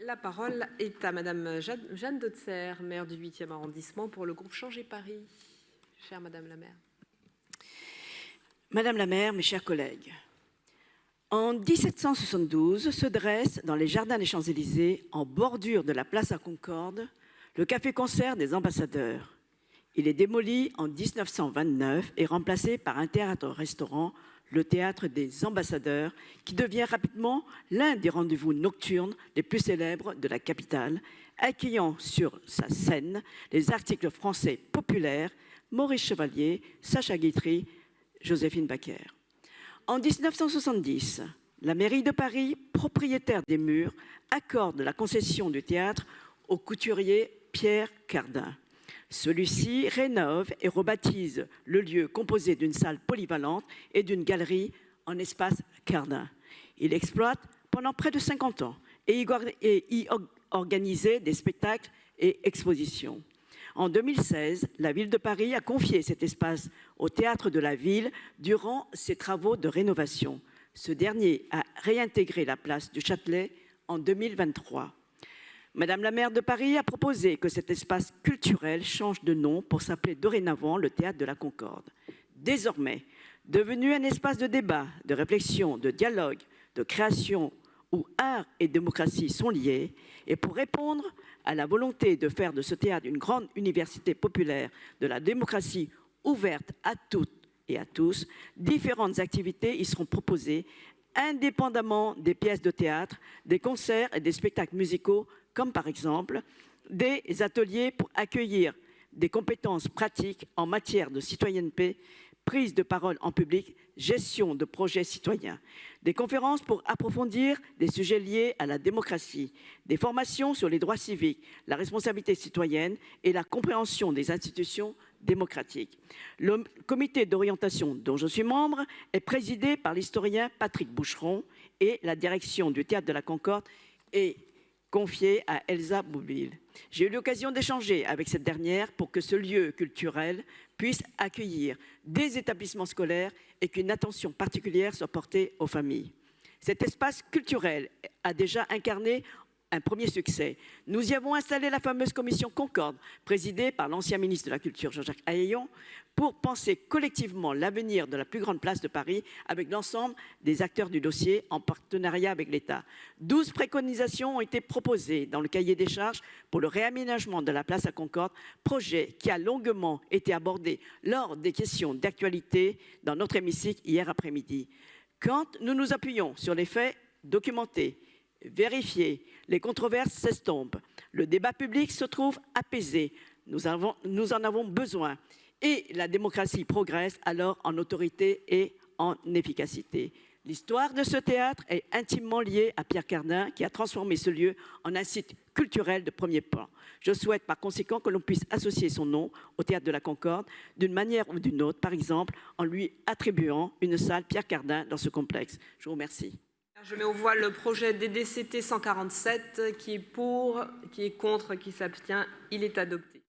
La parole est à Madame Jeanne Dotzer, maire du 8e arrondissement pour le groupe Changer Paris. Chère Madame la maire. Madame la maire, mes chers collègues, en 1772 se dresse dans les jardins des Champs-Élysées, en bordure de la place à Concorde, le café-concert des ambassadeurs. Il est démoli en 1929 et remplacé par un théâtre-restaurant, le théâtre des ambassadeurs, qui devient rapidement l'un des rendez-vous nocturnes les plus célèbres de la capitale, accueillant sur sa scène les articles français populaires, Maurice Chevalier, Sacha Guitry, Joséphine Baker. En 1970, la mairie de Paris, propriétaire des murs, accorde la concession du théâtre au couturier Pierre Cardin. Celui-ci rénove et rebaptise le lieu composé d'une salle polyvalente et d'une galerie en espace Cardin. Il exploite pendant près de 50 ans et y organisait des spectacles et expositions. En 2016, la ville de Paris a confié cet espace au Théâtre de la Ville durant ses travaux de rénovation. Ce dernier a réintégré la place du Châtelet en 2023. Madame la maire de Paris a proposé que cet espace culturel change de nom pour s'appeler dorénavant le Théâtre de la Concorde. Désormais, devenu un espace de débat, de réflexion, de dialogue, de création, où art et démocratie sont liés, et pour répondre à la volonté de faire de ce théâtre une grande université populaire de la démocratie ouverte à toutes et à tous, différentes activités y seront proposées, indépendamment des pièces de théâtre, des concerts et des spectacles musicaux, comme par exemple des ateliers pour accueillir des compétences pratiques en matière de citoyenneté, prise de parole en public, gestion de projets citoyens, des conférences pour approfondir des sujets liés à la démocratie, des formations sur les droits civiques, la responsabilité citoyenne et la compréhension des institutions démocratiques. Le comité d'orientation dont je suis membre est présidé par l'historien Patrick Boucheron et la direction du Théâtre de la Concorde est confiée à Elsa Bouville. J'ai eu l'occasion d'échanger avec cette dernière pour que ce lieu culturel puisse accueillir des établissements scolaires et qu'une attention particulière soit portée aux familles. Cet espace culturel a déjà incarné un premier succès. Nous y avons installé la fameuse commission Concorde, présidée par l'ancien ministre de la Culture, Jean-Jacques Hayaillon, pour penser collectivement l'avenir de la plus grande place de Paris avec l'ensemble des acteurs du dossier en partenariat avec l'État. 12 préconisations ont été proposées dans le cahier des charges pour le réaménagement de la place à Concorde, projet qui a longuement été abordé lors des questions d'actualité dans notre hémicycle hier après-midi. Quand nous nous appuyons sur les faits documentés, vérifiés, les controverses s'estompent, le débat public se trouve apaisé, nous en avons besoin et la démocratie progresse alors en autorité et en efficacité. L'histoire de ce théâtre est intimement liée à Pierre Cardin qui a transformé ce lieu en un site culturel de premier plan. Je souhaite par conséquent que l'on puisse associer son nom au Théâtre de la Concorde d'une manière ou d'une autre, par exemple en lui attribuant une salle Pierre Cardin dans ce complexe. Je vous remercie. Je mets aux voix le projet DDCT 147 qui est pour, qui est contre, qui s'abstient. Il est adopté.